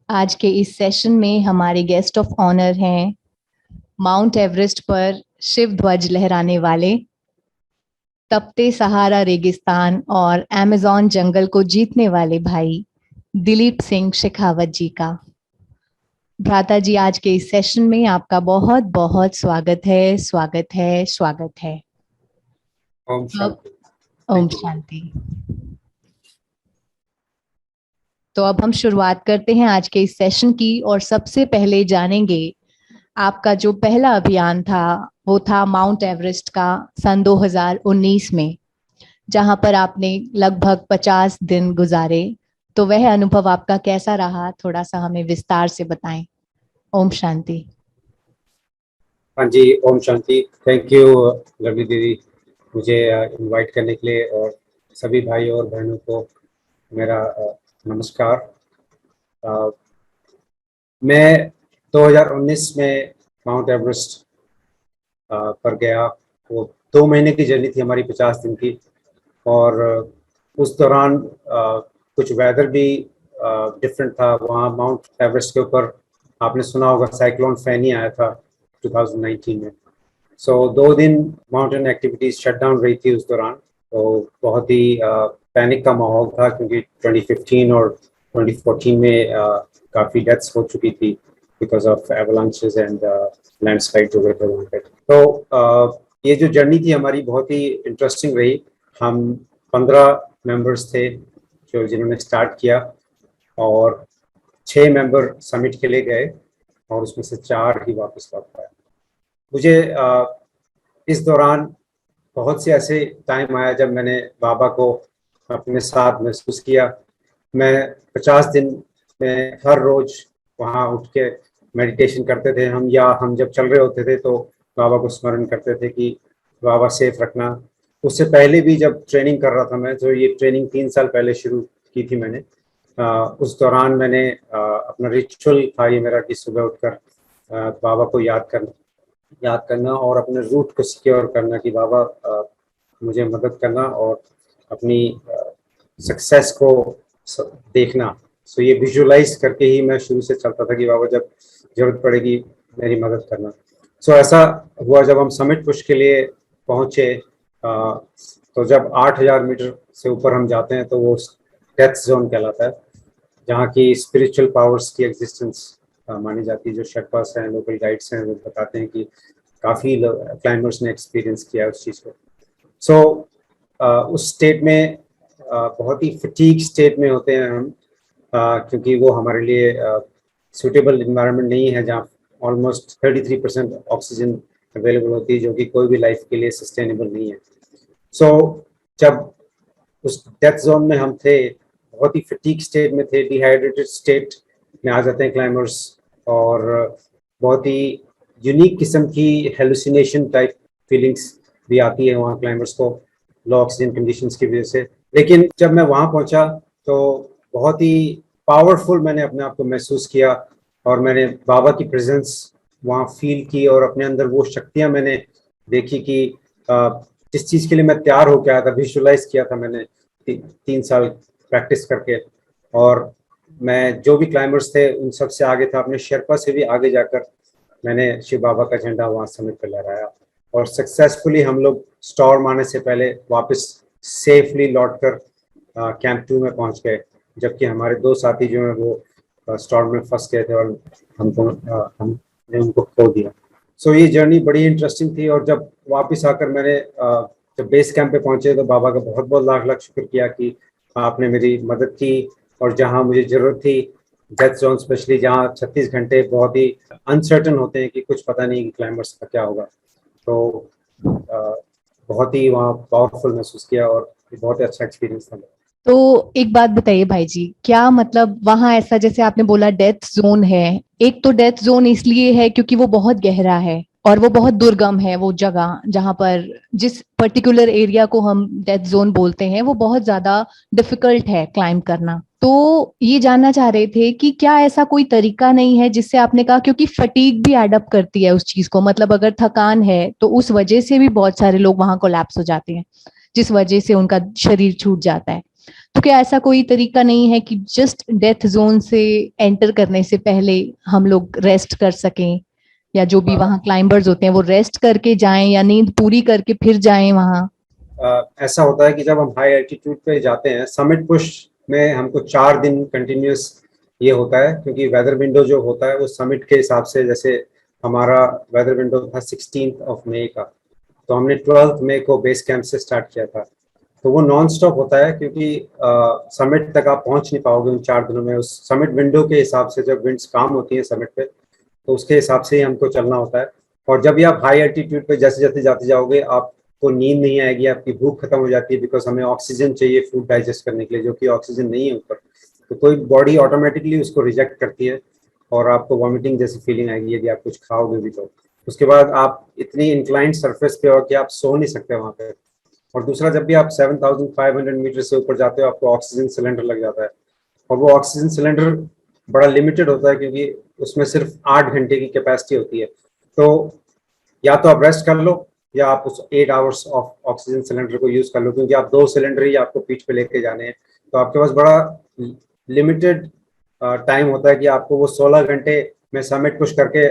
आज के इस सेशन में हमारे गेस्ट ऑफ ऑनर हैं माउंट एवरेस्ट पर शिव ध्वज लहराने वाले, तपते सहारा रेगिस्तान और अमेज़न जंगल को जीतने वाले भाई दिलीप सिंह शेखावत जी का। भ्राता जी, आज के इस सेशन में आपका बहुत बहुत स्वागत है, स्वागत है, स्वागत है। ओम शांति। ओम शांति। तो अब हम शुरुआत करते हैं आज के इस सेशन की, और सबसे पहले जानेंगे आपका जो पहला अभियान था वो था माउंट एवरेस्ट का सन 2019 में, जहां पर आपने लगभग 50 दिन गुजारे। तो वह अनुभव आपका कैसा रहा, थोड़ा सा हमें विस्तार से बताएं। ओम शांति। हाँ जी, Om Shanti. Thank you lovely दीदी, मुझे इनवाइट करने के लिए, और सभी भाई और बहनों को मेरा नमस्कार। मैं 2019 में माउंट एवरेस्ट पर गया। वो 2 महीने की जर्नी थी हमारी, 50 दिन की। और उस दौरान कुछ वेदर भी डिफरेंट था वहाँ माउंट एवरेस्ट के ऊपर। आपने सुना होगा साइक्लोन फैनी आया था 2019 में। सो 2 दिन माउंटेन एक्टिविटीज शट डाउन रही थी उस दौरान। तो बहुत ही पैनिक का माहौल था, क्योंकि 2015 और 2014 में काफ़ी डेथ्स हो चुकी थी because of avalanches and landslide जो हुए थे वहाँ पे। तो ये जो जर्नी थी हमारी बहुत ही इंटरेस्टिंग रही। हम 15 मेंबर्स थे जो जिन्होंने स्टार्ट किया, और 6 मेंबर समिट के लिए गए, और उसमें से 4 ही वापस लौट पाए। मुझे इस दौरान बहुत से ऐसे टाइम आया जब मैंने बाबा को अपने साथ महसूस किया। मैं 50 दिन में हर रोज वहाँ उठ के मेडिटेशन करते थे हम, या हम जब चल रहे होते थे तो बाबा को स्मरण करते थे कि बाबा सेफ रखना। उससे पहले भी जब ट्रेनिंग कर रहा था मैं, जो ये ट्रेनिंग 3 साल पहले शुरू की थी मैंने, उस दौरान मैंने अपना रिचुअल था ये मेरा कि सुबह उठकर बाबा को याद करना और अपने रूट को सिक्योर करना कि बाबा मुझे मदद करना और अपनी सक्सेस को देखना। सो ये विजुअलाइज करके ही मैं शुरू से चलता था कि बाबा जब जरूरत पड़ेगी मेरी मदद करना। सो ऐसा हुआ जब हम समिट पुश के लिए पहुंचे। तो जब 8,000 मीटर से ऊपर हम जाते हैं तो वो डेथ जोन कहलाता है, जहाँ की स्पिरिचुअल पावर्स की एग्जिस्टेंस मानी जाती है। जो शेर्पास हैं, लोकल गाइड्स हैं, वो बताते हैं कि काफ़ी क्लाइंबर्स ने एक्सपीरियंस किया है उस चीज़ को। सो उस स्टेट में बहुत ही फटीग स्टेट में होते हैं हम, क्योंकि वो हमारे लिए सूटेबल इन्वायरमेंट नहीं है, जहाँ ऑलमोस्ट 33% ऑक्सीजन अवेलेबल होती है, जो कि कोई भी लाइफ के लिए सस्टेनेबल नहीं है। सो जब उस डेथ जोन में हम थे, बहुत ही फटीग स्टेट में थे, डिहाइड्रेटेड स्टेट में आ जाते हैं क्लाइंबर्स, और बहुत ही यूनिक किस्म की हेलुसिनेशन टाइप फीलिंग्स भी आती है वहाँ क्लाइंबर्स को, लो ऑक्सीजन कंडीशंस की वजह से। लेकिन जब मैं वहाँ पहुँचा तो बहुत ही पावरफुल मैंने अपने आप को महसूस किया, और मैंने बाबा की प्रेजेंस वहाँ फील की, और अपने अंदर वो शक्तियाँ मैंने देखी कि जिस चीज़ के लिए मैं तैयार होकर आया था, विजुअलाइज किया था मैंने 3 साल प्रैक्टिस करके। और मैं जो भी क्लाइंबर्स थे उन सब से आगे था, अपने शेरपा से भी आगे जाकर मैंने शिव बाबा का झंडा वहाँ समिट पर लहराया, और सक्सेसफुली हम लोग स्टॉर्म आने से पहले वापस सेफली लौटकर कैंप 2 में पहुँच गए, जबकि हमारे 2 साथी जो हैं वो स्टॉर्म में फंस गए थे और हमने उनको खो दिया। सो ये जर्नी बड़ी इंटरेस्टिंग थी। और जब वापस आकर मैंने जब बेस कैंप पे पहुंचे तो बाबा का बहुत बहुत लाख लाख शुक्र किया कि आपने मेरी मदद की, और जहां मुझे ज़रूरत थी, डेथ जोन स्पेशली, जहां 36 घंटे बहुत ही अनसर्टन होते हैं कि कुछ पता नहीं कि क्लाइंबर्स का क्या होगा, तो बहुत ही वहाँ पावरफुल महसूस किया, और बहुत ही अच्छा एक्सपीरियंस था। तो एक बात बताइए भाई जी, क्या मतलब वहां ऐसा, जैसे आपने बोला डेथ जोन है, एक तो डेथ जोन इसलिए है क्योंकि वो बहुत गहरा है और वो बहुत दुर्गम है, वो जगह जहां पर जिस पर्टिकुलर एरिया को हम डेथ जोन बोलते हैं वो बहुत ज्यादा डिफिकल्ट है क्लाइंब करना। तो ये जानना चाह रहे थे कि क्या ऐसा कोई तरीका नहीं है जिससे, आपने कहा क्योंकि फटीग भी एडअप करती है उस चीज को, मतलब अगर थकान है तो उस वजह से भी बहुत सारे लोग वहां कोलैप्स हो जाते हैं, जिस वजह से उनका शरीर छूट जाता है। तो क्या ऐसा कोई तरीका नहीं है कि जस्ट डेथ जोन से एंटर करने से पहले हम लोग रेस्ट कर सकें, या जो भी वहां क्लाइंबर्स होते हैं वो रेस्ट करके जाएं या नींद पूरी करके फिर जाएं वहां? ऐसा होता है कि जब हम हाई एल्टीट्यूड पे जाते हैं, समिट पुश में हमको 4 दिन कंटिन्यूस ये होता है, क्योंकि वेदर विंडो जो होता है वो समिट के हिसाब से, जैसे हमारा वेदर विंडो था 16 मई का, तो हमने 12 मई को बेस कैंप से स्टार्ट किया था। तो वो नॉन स्टॉप होता है, क्योंकि समिट तक आप पहुंच नहीं पाओगे उन 4 दिनों में। उस समिट विंडो के हिसाब से जब विंड्स काम होती है समिट पे, तो उसके हिसाब से ही हमको चलना होता है। और जब भी आप हाई एल्टीट्यूड पे जैसे जैसे जाते जाओगे, आपको नींद नहीं आएगी, आपकी भूख खत्म हो जाती है, बिकॉज हमें ऑक्सीजन चाहिए फूड डाइजेस्ट करने के लिए, जो कि ऑक्सीजन नहीं है ऊपर। तो कोई बॉडी ऑटोमेटिकली उसको रिजेक्ट करती है और आपको वॉमिटिंग जैसी फीलिंग आएगी यदि आप कुछ खाओगे भी तो। उसके बाद आप इतनी इंक्लाइंड सरफेस पे हो कि आप सो नहीं सकते वहाँ पे। और दूसरा, जब भी आप 7,500 मीटर से ऊपर जाते हो, आपको ऑक्सीजन सिलेंडर लग जाता है, और वो ऑक्सीजन सिलेंडर बड़ा लिमिटेड होता है, क्योंकि उसमें सिर्फ 8 घंटे की कैपेसिटी होती है। तो या तो आप रेस्ट कर लो, या आप उस 8 आवर्स ऑफ ऑक्सीजन सिलेंडर को यूज कर लो, क्योंकि आप 2 सिलेंडर ही आपको पीठ पे लेके जाने हैं। तो आपके पास बड़ा लिमिटेड टाइम होता है कि आपको वो 16 घंटे में समिट पुश करके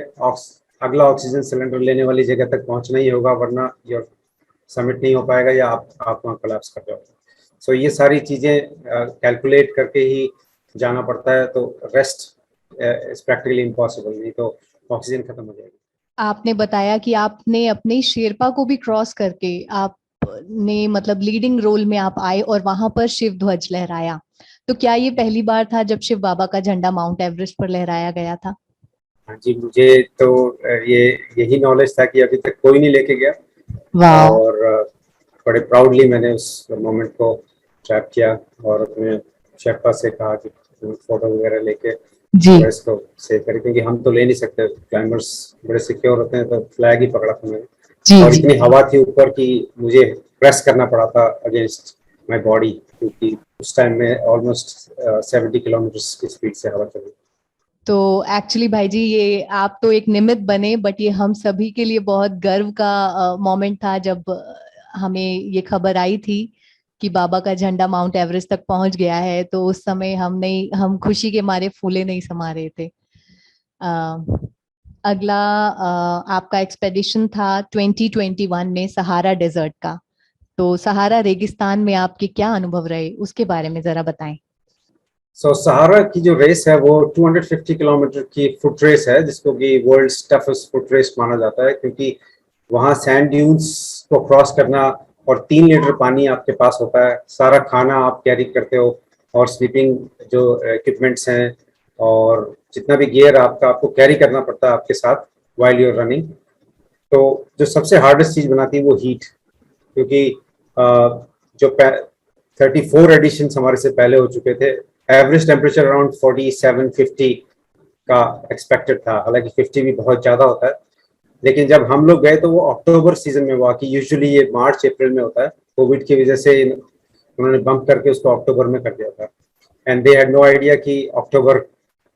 अगला ऑक्सीजन सिलेंडर लेने वाली जगह तक पहुंचना ही होगा, वरना योर समिट नहीं हो पाएगा या आप वहाँ कोलैप्स कर जाओगे। सो ये सारी चीज़ें कैलकुलेट करके ही जाना पड़ता है। तो रेस्ट इज प्रैक्टिकली इम्पॉसिबल, नहीं तो ऑक्सीजन खत्म हो जाएगी। आपने बताया कि आपने अपने शेरपा को भी क्रॉस करके आपने मतलब लीडिंग रोल में आप आए और वहां पर शिव ध्वज लहराया। तो क्या ये पहली बार था जब शिव बाबा का झंडा माउंट एवरेस्ट पर लहराया गया था? हाँ जी, मुझे तो ये यही नॉलेज था कि अभी तक कोई नहीं लेके गया। वाह। और बड़े प्राउडली मैंने उस मोमेंट को ट्रैप किया और अपने शेफा से कहा कि फोटो वगैरह लेके जी थोड़ा इसको सेव करें, क्योंकि हम तो ले नहीं सकते, क्लाइंबर्स बड़े सिक्योर होते हैं। तो फ्लैग ही पकड़ा था मैंने, जी और जी। इतनी हवा थी ऊपर कि मुझे प्रेस करना पड़ा था अगेंस्ट माय बॉडी, क्योंकि उस टाइम में ऑलमोस्ट 70 किलोमीटर की स्पीड से हवा चली। तो एक्चुअली भाई जी, ये आप तो एक निमित्त बने, बट ये हम सभी के लिए बहुत गर्व का मोमेंट था जब हमें ये खबर आई थी कि बाबा का झंडा माउंट एवरेस्ट तक पहुंच गया है। तो उस समय हम खुशी के मारे फूले नहीं समा रहे थे। अ, अगला आपका एक्सपेडिशन था 2021 में सहारा डेजर्ट का। तो सहारा रेगिस्तान में आपके क्या अनुभव रहे, उसके बारे में जरा बताएं। सहारा की जो रेस है वो 250 किलोमीटर की फुट रेस है, जिसको कि वर्ल्ड टफेस्ट फुट रेस माना जाता है, क्योंकि वहाँ सैंड ड्यून्स को क्रॉस करना, और 3 लीटर पानी आपके पास होता है, सारा खाना आप कैरी करते हो, और स्लीपिंग जो इक्विपमेंट्स हैं, और जितना भी गियर आपको कैरी करना पड़ता है आपके साथ वाइल यूर रनिंग। तो जो सबसे हार्डेस्ट चीज बनाती है वो हीट, क्योंकि जो 34 एडिशन हमारे से पहले हो चुके थे, एवरेज टेम्परेचर अराउंड 47-50 का एक्सपेक्टेड था। हालांकि 50 भी बहुत ज्यादा होता है, लेकिन जब हम लोग गए तो वो अक्टूबर सीजन में हुआ, कि यूजुअली ये मार्च अप्रैल में होता है। कोविड की वजह से उन्होंने बम्प करके उसको अक्टूबर में कर दिया था, and they had no idea कि अक्टूबर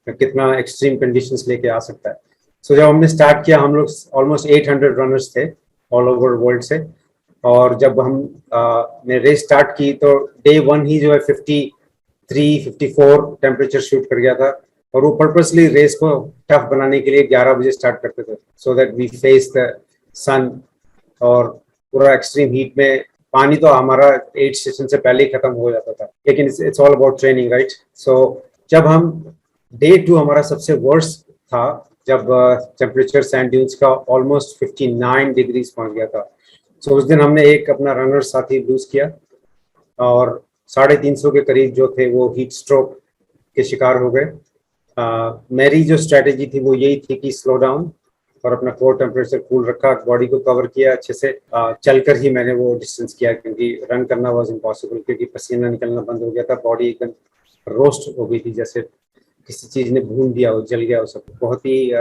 कितना एक्सट्रीम कंडीशंस लेके आ सकता है। सो जब हमने स्टार्ट किया, हम लोग ऑलमोस्ट 800 रनर्स थे ऑल ओवर वर्ल्ड से, और जब हम ने रेस स्टार्ट की तो डे 1 ही जो है 53-54 टेम्परेचर शूट कर गया था। और वो पर्पसली रेस को टफ बनाने के लिए 11 बजे स्टार्ट करते थे, so that we face the sun. और पूरा एक्सट्रीम हीट में पानी तो हमारा 8 स्टेशन से पहले ही खत्म हो जाता था, लेकिन it's all about training, right. So जब हम डे 2 हमारा सबसे वर्स्ट था, जब टेम्परेचर सैंड ड्यून्स का ऑलमोस्ट 59 डिग्रीज पहुंच गया था। सो उस दिन हमने एक अपना रनर साथी लूज किया, और 350 के करीब जो थे वो हीट स्ट्रोक के शिकार हो गए। मेरी जो स्ट्रेटेजी थी वो यही थी कि स्लो डाउन और अपना कोर टेम्परेचर कूल रखा, बॉडी को कवर किया अच्छे से। चलकर ही मैंने वो डिस्टेंस किया, क्योंकि रन करना वाज इम्पॉसिबल, क्योंकि पसीना निकलना बंद हो गया था, बॉडी एकदम रोस्ट हो गई थी, जैसे किसी चीज ने भून दिया हो, जल गया हो सब। बहुत ही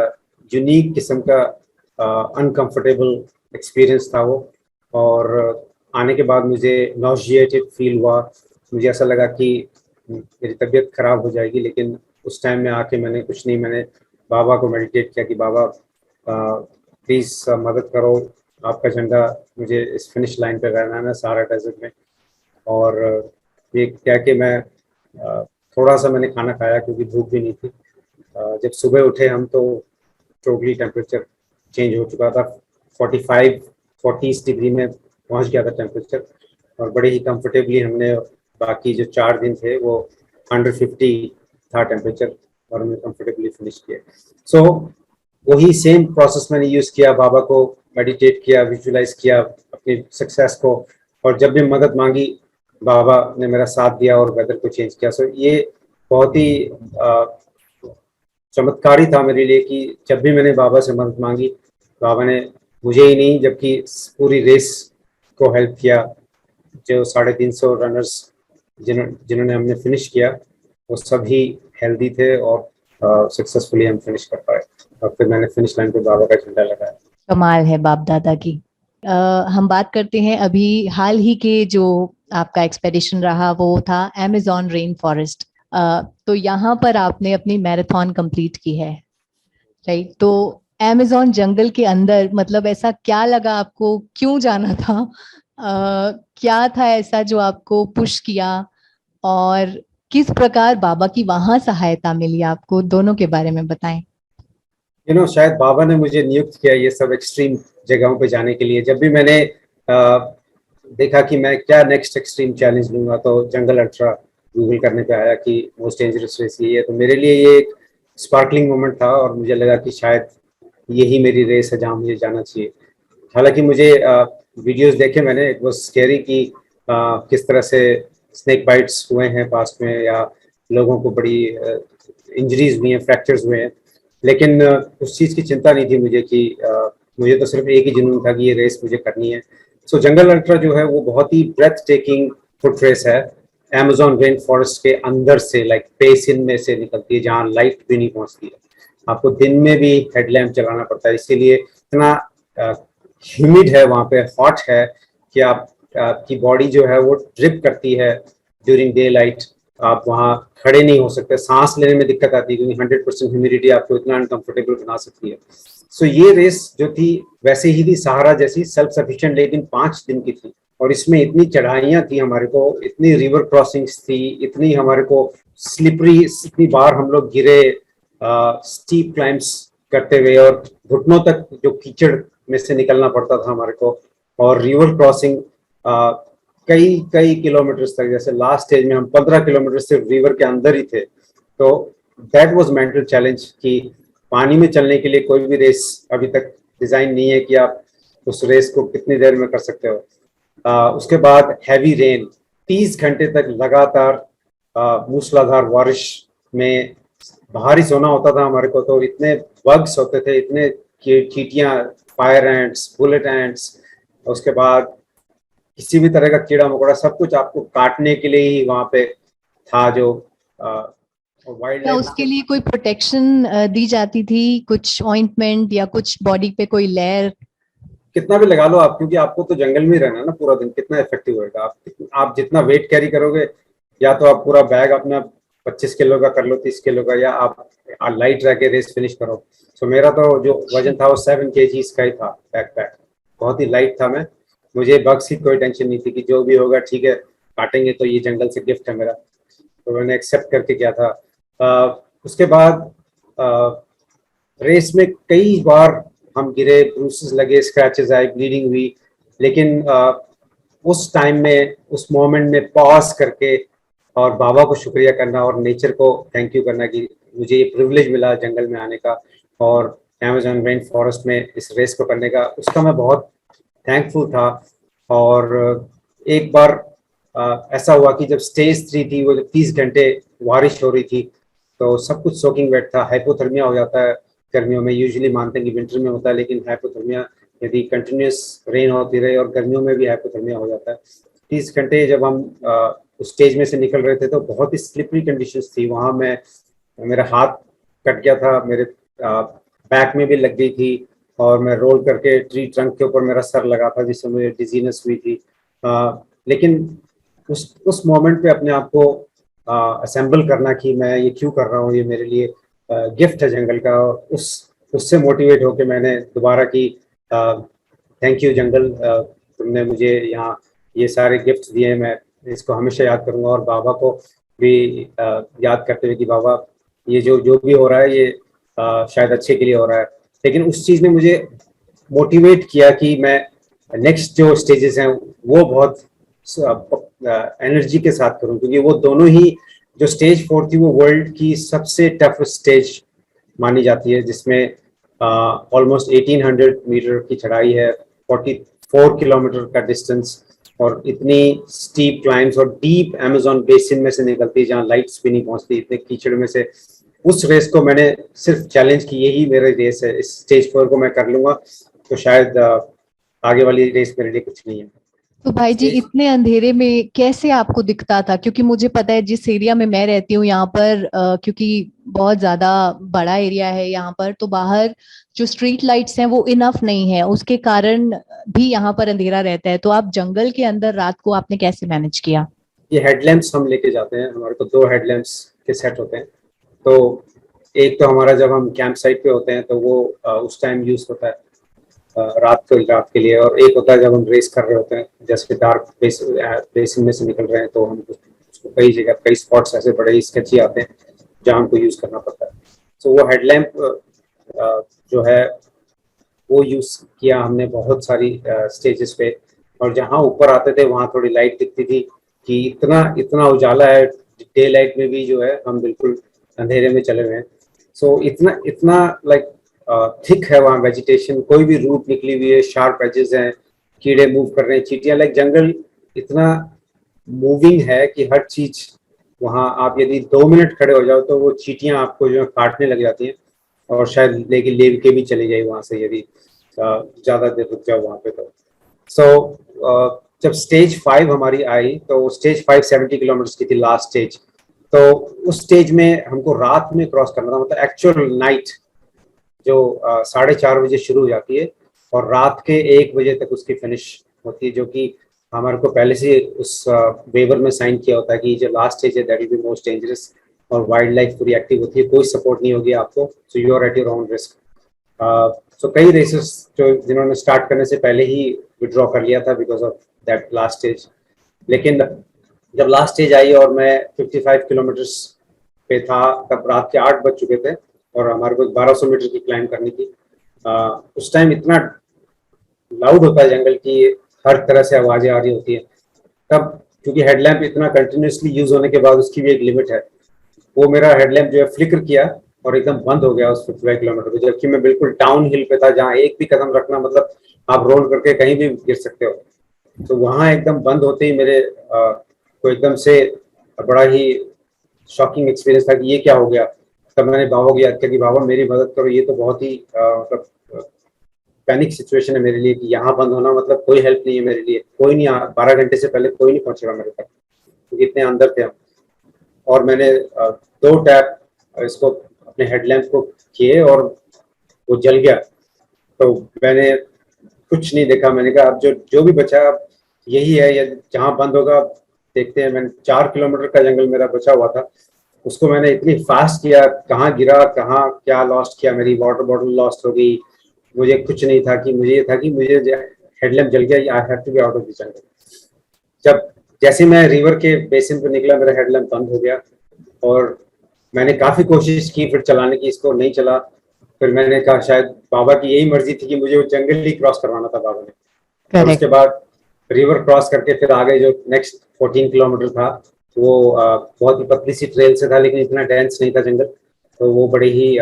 यूनिक किस्म का अनकंफर्टेबल एक्सपीरियंस था वो। और आने के बाद मुझे नॉजिएटेड फील हुआ, मुझे ऐसा लगा कि मेरी तबीयत खराब हो जाएगी। लेकिन उस टाइम में आके मैंने कुछ नहीं, मैंने बाबा को मेडिटेट किया कि बाबा प्लीज़ मदद करो, आपका झंडा मुझे इस फिनिश लाइन पे रहना है ना सहारा डेजर्ट में। और ये क्या कि मैं थोड़ा सा मैंने खाना खाया क्योंकि भूख भी नहीं थी। जब सुबह उठे हम तो टोटली टेम्परेचर चेंज हो चुका था। 45-40 डिग्री में पहुंच गया था टेम्परेचर, और बड़े ही कंफर्टेबली हमने बाकी जो 4 दिन थे वो अंडर 50 था टेम्परेचर, और हमने कंफर्टेबली फिनिश किया। सो वही सेम प्रोसेस मैंने यूज़ किया, बाबा को मेडिटेट किया, विजुलाइज किया अपनी सक्सेस को, और जब भी मदद मांगी बाबा ने मेरा साथ दिया और वेदर को चेंज किया। सो ये बहुत ही चमत्कारी था मेरे लिए कि जब भी मैंने बाबा से मदद मांगी, बाबा ने मुझे ही नहीं जबकि पूरी रेस को हेल्प किया। जो 350 रनर्स जिन्होंने हमने फिनिश किया वो सभी हेल्दी थे, और सक्सेसफुली हम फिनिश कर पाए, और फिर मैंने फिनिश लाइन पे बाबा का झंडा लगाया। कमाल है बाप दादा की। हम बात करते हैं अभी हाल ही के जो आपका एक्सपेडिशन रहा वो था अमेज़न रेन फॉरेस्ट। तो यहाँ पर आपने अपनी मैराथन कंप्लीट की है, राइट? तो अमेज़न जंगल के अंदर मतलब ऐसा क्या लगा आपको, क्यों जाना था? क्या था ऐसा जो आपको पुश किया, और किस प्रकार बाबा की वहां सहायता मिली आपको, दोनों के बारे में बताएं। शायद बाबा ने मुझे नियुक्त किया ये सब एक्सट्रीम जगहों पे जाने के लिए। जब भी मैंने देखा कि मैं क्या नेक्स्ट एक्सट्रीम चैलेंज लूंगा, तो जंगल अल्ट्रा गूगल करने पे आया कि मोस्ट डेंजरस रेस यही है। तो मेरे लिए ये एक स्पार्कलिंग मोमेंट था, और मुझे लगा कि शायद यही मेरी रेस है जहाँ मुझे जाना चाहिए। हालांकि मुझे वीडियोस देखे मैंने, इट वाज स्कैरी कि किस तरह से स्नेक बाइट्स हुए हैं पास में, या लोगों को बड़ी इंजरीज हुई हैं, फ्रैक्चर्स हुए हैं। लेकिन उस चीज़ की चिंता नहीं थी मुझे कि मुझे तो सिर्फ एक ही जुनून था कि ये रेस मुझे करनी है। सो जंगल अल्ट्रा जो है वो बहुत ही ब्रेथ टेकिंग फुट रेस है। अमेज़न रेन फॉरेस्ट के अंदर से, लाइक बेसिन में से निकलती है जहाँ लाइट भी नहीं पहुंचती है। आपको दिन में भी हेडलैम्प चलाना पड़ता है, इसीलिए इतना ह्यूमिड है वहाँ पे, हॉट है कि आपकी बॉडी जो है वो ड्रिप करती है ड्यूरिंग डे लाइट। आप वहाँ खड़े नहीं हो सकते, सांस लेने में दिक्कत आती है क्योंकि 100% ह्यूमिडिटी आपको इतना अनकंफर्टेबल बना सकती है। सो ये रेस जो थी वैसे ही थी सहारा जैसी, सेल्फ सफिशिएंट, लेकिन 5 दिन की थी, और इसमें इतनी चढ़ाइयाँ थी हमारे को, इतनी रिवर क्रॉसिंग्स थी, इतनी हमारे को स्लिपरी, इतनी बार हम लोग गिरे स्टीप क्लाइम्स करते हुए, और घुटनों तक जो कीचड़ में से निकलना पड़ता था हमारे को, और रिवर क्रॉसिंग कई कई किलोमीटर्स तक। जैसे लास्ट स्टेज में हम 15 किलोमीटर सिर्फ रिवर के अंदर ही थे। तो दैट वाज मेंटल चैलेंज कि पानी में चलने के लिए कोई भी रेस अभी तक डिजाइन नहीं है कि आप उस रेस को कितनी देर में कर सकते हो। उसके बाद हैवी रेन, 30 घंटे तक लगातार मूसलाधार बारिश में बाहर ही सोना होता था हमारे को। तो इतने बग्स होते थे, इतने चींटियां, फायर एंट्स, बुलेट एंट्स, उसके बाद किसी भी तरह का कीड़ा मकोड़ा, सब कुछ आपको काटने के लिए ही वहां पे था। जो वाइल्ड क्या लाइफ, उसके लिए कोई प्रोटेक्शन दी जाती थी, कुछ ऑइंटमेंट या कुछ बॉडी पे कोई लेयर? कितना भी लगा लो आप, क्योंकि आपको तो जंगल में ही रहना है ना पूरा दिन, कितना इफेक्टिव होगा। आप जितना वेट कैरी करोगे, या तो आप पूरा बैग अपना 25 किलो का कर लो, 30 किलो का, या आप लाइट रह के रेस फिनिश करो। सो मेरा तो जो वजन था वो 7 kg का ही था, बैकपैक बहुत ही लाइट था। मुझे बग्स की कोई टेंशन नहीं थी कि जो भी होगा ठीक है, काटेंगे तो ये जंगल से गिफ्ट है मेरा, तो मैंने एक्सेप्ट करके किया था। उसके बाद रेस में कई बार हम गिरे, ब्रूसेस लगे, स्क्रैचेस आए, ब्लीडिंग हुई, लेकिन उस टाइम में, उस मोमेंट में पॉज करके और बाबा को शुक्रिया करना और नेचर को थैंक यू करना कि मुझे ये प्रिविलेज मिला जंगल में आने का और अमेज़न रेन फॉरेस्ट में इस रेस को करने का, उसका मैं बहुत थैंकफुल था। और एक बार ऐसा हुआ कि जब स्टेज 3 थी, वो जब 30 घंटे बारिश हो रही थी, तो सब कुछ सोकिंग वेट था। हाइपोथर्मिया हो जाता है गर्मियों में, यूजुअली मानते हैं कि विंटर में होता है, लेकिन हाइपोथर्मिया यदि कंटिन्यूस रेन होती रहे, और गर्मियों में भी हाइपोथर्मिया हो जाता है। 30 घंटे जब हम उस स्टेज में से निकल रहे थे तो बहुत ही स्लिपरी कंडीशंस थी वहाँ। मेरा हाथ कट गया था, मेरे बैक में भी लग गई थी, और मैं रोल करके ट्री ट्रंक के ऊपर मेरा सर लगा था जिससे मुझे डिजीनेस हुई थी। लेकिन उस मोमेंट पे अपने आप को असेंबल करना कि मैं ये क्यों कर रहा हूँ, ये मेरे लिए गिफ्ट है जंगल का, और उससे मोटिवेट होकर मैंने दोबारा की थैंक यू जंगल, तुमने मुझे यहाँ ये सारे गिफ्ट दिए, मैं इसको हमेशा याद करूंगा, और बाबा को भी याद करते हुए कि बाबा ये जो जो भी हो रहा है ये शायद अच्छे के लिए हो रहा है। लेकिन उस चीज़ ने मुझे मोटिवेट किया कि मैं नेक्स्ट जो स्टेजेस हैं वो बहुत एनर्जी के साथ करूं, क्योंकि वो दोनों ही, जो स्टेज 4 थी वो वर्ल्ड की सबसे टफ स्टेज मानी जाती है, जिसमें ऑलमोस्ट 1800 मीटर की चढ़ाई है, 44 किलोमीटर का डिस्टेंस, और इतनी स्टीप क्लाइम्स, और डीप अमेज़न बेसिन में से निकलती है जहाँ लाइट्स भी नहीं पहुंचती, इतने कीचड़ में से। उस रेस को मैंने सिर्फ चैलेंज की, यही मेरी रेस है, इस स्टेज 4 को मैं कर लूंगा तो शायद आगे वाली रेस मेरे लिए कुछ नहीं है। तो भाई जी, इतने अंधेरे में कैसे आपको दिखता था? क्योंकि मुझे पता है जिस एरिया में मैं रहती हूँ यहाँ पर, क्योंकि बहुत ज्यादा बड़ा एरिया है यहाँ पर, तो बाहर जो स्ट्रीट लाइट्स हैं वो इनफ नहीं है, उसके कारण भी यहाँ पर अंधेरा रहता है। तो आप जंगल के अंदर रात को आपने कैसे मैनेज किया? ये हेडलैम्प्स हम लेके जाते हैं, हमारे को 2 हेडलैम्प्स के सेट होते हैं। तो एक तो हमारा जब हम कैंप साइट पे होते हैं तो वो उस टाइम यूज होता है रात के लिए, और एक होता है जब हम रेस कर रहे होते हैं, जैसे डार्क बेसिन में से निकल रहे हैं, तो हम उसको कई जगह, कई स्पॉट्स ऐसे बड़े स्केची आते हैं जहाँ हमको यूज करना पड़ता है। तो वो हेडलैम्प जो है वो यूज किया हमने बहुत सारी स्टेजेस पे, और जहाँ ऊपर आते थे वहाँ थोड़ी लाइट दिखती थी कि इतना इतना उजाला है, डे लाइट में भी जो है हम बिल्कुल अंधेरे में चले हुए हैं। सो इतना इतना लाइक थिक है वहाँ वेजिटेशन, कोई भी रूट निकली हुई है, शार्प एजेस हैं, कीड़े मूव कर रहे हैं, चींटियां, लाइक जंगल इतना मूविंग है कि हर चीज वहाँ, आप यदि 2 मिनट खड़े हो जाओ तो वो चींटियां आपको जो है काटने लग जाती हैं, और शायद लेके लेव के भी चले जाए वहाँ से यदि ज्यादा देर रुक जाओ वहाँ पे। तो सो जब स्टेज 5 हमारी आई तो स्टेज 5 70 किलोमीटर की थी लास्ट स्टेज। तो उस स्टेज में हमको रात में क्रॉस करना था, मतलब एक्चुअल नाइट जो 4:30 बजे शुरू हो जाती है और रात के 1 बजे तक उसकी फिनिश होती है, जो कि हमारे को पहले से उस वेवर में साइन किया होता है कि जो लास्ट स्टेज है that will be most dangerous, और वाइल्ड लाइफ पूरी एक्टिव होती है, कोई सपोर्ट नहीं होगी आपको, so you are at your own risk. So कई रेसेस जो जिन्होंने स्टार्ट करने से पहले ही विड्रॉ कर लिया था because of that last stage. लेकिन जब लास्ट स्टेज आई और मैं 55 किलोमीटर्स पे था, तब रात के 8 बज चुके थे और हमारे को 1200 मीटर की क्लाइम करनी थी। उस टाइम इतना लाउड होता है जंगल की, हर तरह से आवाजें आ रही होती है। तब क्योंकि हेडलैम्प इतना कंटिन्यूसली यूज होने के बाद उसकी भी एक लिमिट है, वो मेरा हेडलैम्प जो है फ्लिकर किया और एकदम बंद हो गया उस 55 किलोमीटर पे, जबकि मैं बिल्कुल डाउन हिल पे था जहाँ एक भी कदम रखना मतलब आप रोल करके कहीं भी गिर सकते हो। तो वहाँ एकदम बंद होते ही मेरे को एकदम से बड़ा ही शॉकिंग एक्सपीरियंस था कि ये क्या हो गया। तब मैंने बाबा को याद किया कि बाबा मेरी मदद करो, ये तो बहुत ही मतलब पैनिक सिचुएशन है मेरे लिए कि यहाँ बंद होना मतलब कोई हेल्प नहीं है मेरे लिए, कोई नहीं, 12 घंटे से पहले कोई नहीं पहुंचेगा मेरे तक, क्योंकि इतने अंदर थे हम। और मैंने 2 टैप इसको अपने हेडलैम्प को किए और वो जल गया। तो मैंने कुछ नहीं देखा, मैंने कहा अब जो जो भी बचा यही है, या जहाँ बंद होगा देखते हैं। मैंने 4 किलोमीटर का जंगल मेरा बचा हुआ था, उसको मैंने इतनी फास्ट किया, कहाँ गिरा कहाँ क्या लॉस्ट किया, मेरी वाटर बॉटल लॉस्ट हो गई, मुझे कुछ नहीं था कि मुझे ये था कि मुझे हेडलैम्प जल गया, I have to be out of the jungle. जब जैसे मैं रिवर के बेसिन पे निकला मेरा हेडलैम्प बंद हो गया, और मैंने काफी कोशिश की फिर चलाने की, इसको नहीं चला। फिर मैंने कहा शायद बाबा की यही मर्जी थी कि मुझे वो जंगल ही क्रॉस करवाना था बाबा ने। और उसके बाद रिवर क्रॉस करके फिर आगे जो नेक्स्ट 14 किलोमीटर था वो बहुत ही पतली सी ट्रेल से था, लेकिन इतना डेंस नहीं था जंगल। तो वो बड़े ही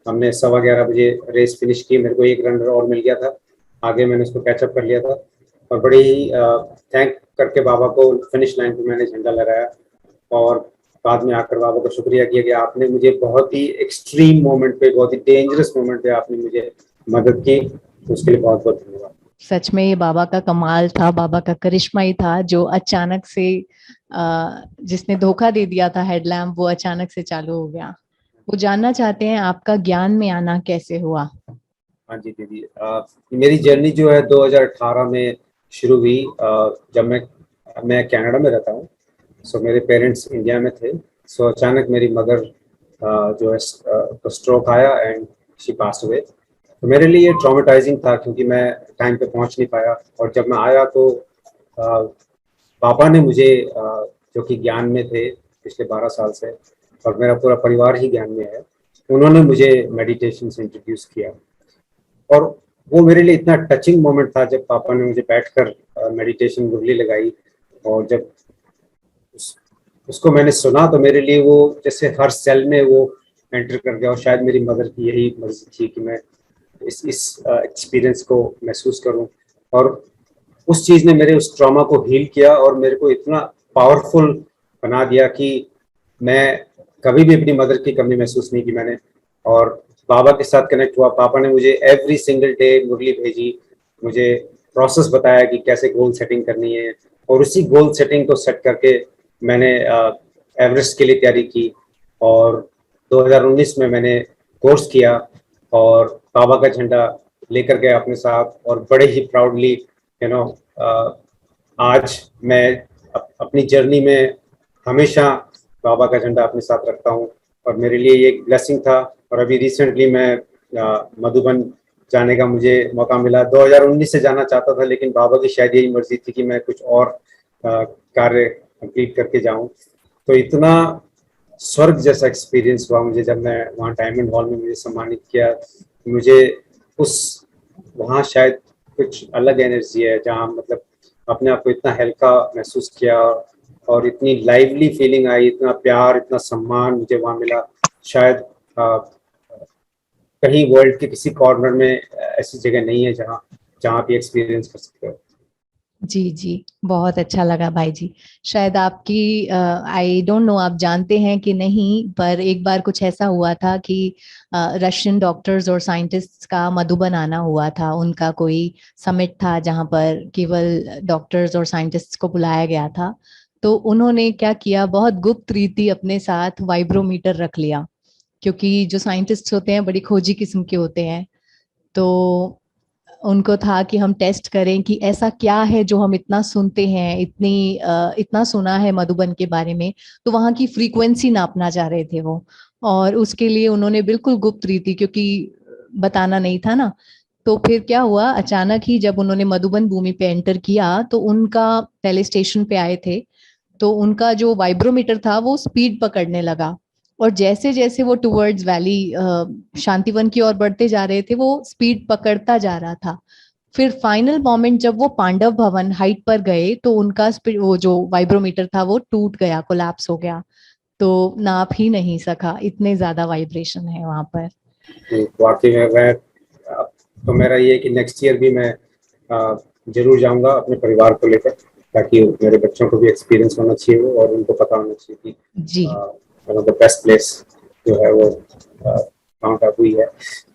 हमने 11:15 बजे रेस फिनिश की, मेरे को 1 रन और मिल गया था, आगे मैंने उसको कैचअप कर लिया था। और बड़े ही थैंक करके बाबा को फिनिश लाइन पे मैंने झंडा लहराया, और बाद में आकर बाबा को शुक्रिया किया कि आपने मुझे बहुत ही एक्सट्रीम मोमेंट पे, बहुत ही डेंजरस मोमेंट पे आपने मुझे मदद की, तो उसके लिए बहुत बहुत धन्यवाद। सच में ये बाबा का कमाल था, बाबा का करिश्मा ही था जो अचानक से जिसने धोखा दे दिया था हेडलैम्प, वो अचानक से चालू हो गया। वो जानना चाहते हैं आपका ज्ञान में आना कैसे हुआ? हाँ जी दीदी, मेरी जर्नी जो है 2018 में शुरू हुई, जब मैं कनाडा में रहता हूँ। सो मेरे पेरेंट्स इंडिया में थे। सो अचानक मेरी मदर जो है स्ट्रोक आया एंड शी पास्ड अवे। तो मेरे लिए ट्रॉमेटाइजिंग था क्योंकि मैं टाइम पे पहुंच नहीं पाया, और जब मैं आया तो पापा ने मुझे जो कि ज्ञान में थे पिछले 12 साल से, और मेरा पूरा परिवार ही ज्ञान में है, उन्होंने मुझे मेडिटेशन से इंट्रोड्यूस किया। और वो मेरे लिए इतना टचिंग मोमेंट था जब पापा ने मुझे बैठकर मेडिटेशन मुरली लगाई, और जब उसको मैंने सुना तो मेरे लिए वो जैसे हर सेल में वो एंटर कर गया। और शायद मेरी मदर की यही मर्जी थी कि मैं इस एक्सपीरियंस को महसूस करूं, और उस चीज़ ने मेरे उस ट्रॉमा को हील किया और मेरे को इतना पावरफुल बना दिया कि मैं कभी भी अपनी मदर की कमी महसूस नहीं की मैंने। और बाबा के साथ कनेक्ट हुआ, पापा ने मुझे एवरी सिंगल डे मुरली भेजी, मुझे प्रोसेस बताया कि कैसे गोल सेटिंग करनी है, और उसी गोल सेटिंग को सेट करके मैंने एवरेस्ट के लिए तैयारी की। और 2019 में मैंने कोर्स किया और बाबा का झंडा लेकर गया अपने साथ, और बड़े ही प्राउडली यू नो आज मैं अपनी जर्नी में हमेशा बाबा का झंडा अपने साथ रखता हूँ, और मेरे लिए ये एक ब्लेसिंग था। और अभी रिसेंटली मैं मधुबन जाने का मुझे मौका मिला। 2019 से जाना चाहता था, लेकिन बाबा की शायद यही मर्जी थी कि मैं कुछ और कार्य कंप्लीट करके जाऊं। तो इतना स्वर्ग जैसा एक्सपीरियंस हुआ मुझे जब मैं वहाँ डायमंड हॉल में मुझे सम्मानित किया। मुझे उस वहाँ शायद कुछ अलग एनर्जी है जहाँ मतलब अपने आप को इतना हल्का महसूस किया, और इतनी लाइवली फीलिंग आई, इतना प्यार, इतना सम्मान मुझे वहाँ मिला। शायद कहीं वर्ल्ड के किसी कॉर्नर में ऐसी जगह नहीं है जहाँ जहाँ आप ये एक्सपीरियंस कर सकते हो। जी जी, बहुत अच्छा लगा भाई जी। शायद आपकी आई डोंट नो आप जानते हैं कि नहीं, पर एक बार कुछ ऐसा हुआ था कि रशियन डॉक्टर्स और साइंटिस्ट्स का मधुबन आना हुआ था। उनका कोई समिट था जहां पर केवल डॉक्टर्स और साइंटिस्ट्स को बुलाया गया था। तो उन्होंने क्या किया, बहुत गुप्त रीति अपने साथ वाइब्रोमीटर रख लिया, क्योंकि जो साइंटिस्ट्स होते हैं बड़ी खोजी किस्म के होते हैं। तो उनको था कि हम टेस्ट करें कि ऐसा क्या है जो हम इतना सुनते हैं, इतना सुना है मधुबन के बारे में। तो वहां की फ्रीक्वेंसी नापना चाह रहे थे वो, और उसके लिए उन्होंने बिल्कुल गुप्त रीति, क्योंकि बताना नहीं था ना। तो फिर क्या हुआ, अचानक ही जब उन्होंने मधुबन भूमि पे एंटर किया तो उनका पहले स्टेशन पे आए थे, तो उनका जो वाइब्रोमीटर था वो स्पीड पकड़ने लगा। और जैसे जैसे वो टुवर्ड्स वैली शांतिवन की ओर बढ़ते जा रहे थे, वो स्पीड पकड़ता जा रहा था। फिर फाइनल मोमेंट जब वो पांडव भवन हाइट पर गए तो उनका वो जो वाइब्रोमीटर था वो टूट गया, कोलैप्स हो गया। तो नाप ही नहीं सका, इतने ज्यादा वाइब्रेशन है वहां पर। वाकई में मैं तो मेरा ये है कि नेक्स्ट ईयर भी मैं जरूर जाऊंगा अपने परिवार को लेकर, ताकि मेरे बच्चों को भी एक्सपीरियंस होना चाहिए वो, और उनको पता होना चाहिए कि जी one of the best place जो है वो माउंट आबू ही है,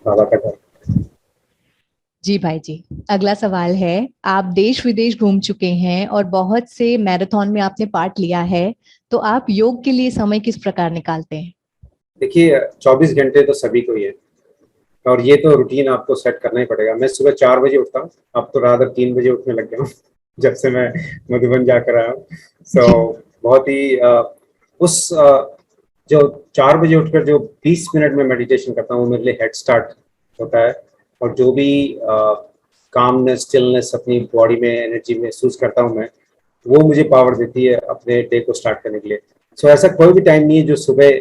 बाबा का घर। जी भाई जी, अगला सवाल है। आप देश विदेश घूम चुके हैं और बहुत से मैराथन में आपने पार्ट लिया है, तो आप योग के लिए समय किस प्रकार निकालते हैं? देखिए 24 घंटे तो सभी को ही है, और ये तो रूटीन आपको सेट करना ही पड़ेगा। मैं सुबह 4 बजे उठता हूँ, अब तो रात 3 बजे उठने लग गया हूँ जब से मैं मधुबन जाकर आया हूँ। जी बहुत ही उस जो 4 बजे उठकर जो 20 मिनट में मेडिटेशन करता हूँ वो मेरे लिए हेड स्टार्ट होता है। और जो भी कामनेस, स्टिलनेस अपनी बॉडी में एनर्जी महसूस करता हूँ मैं, वो मुझे पावर देती है अपने डे को स्टार्ट करने के लिए। सो ऐसा कोई भी टाइम नहीं है जो सुबह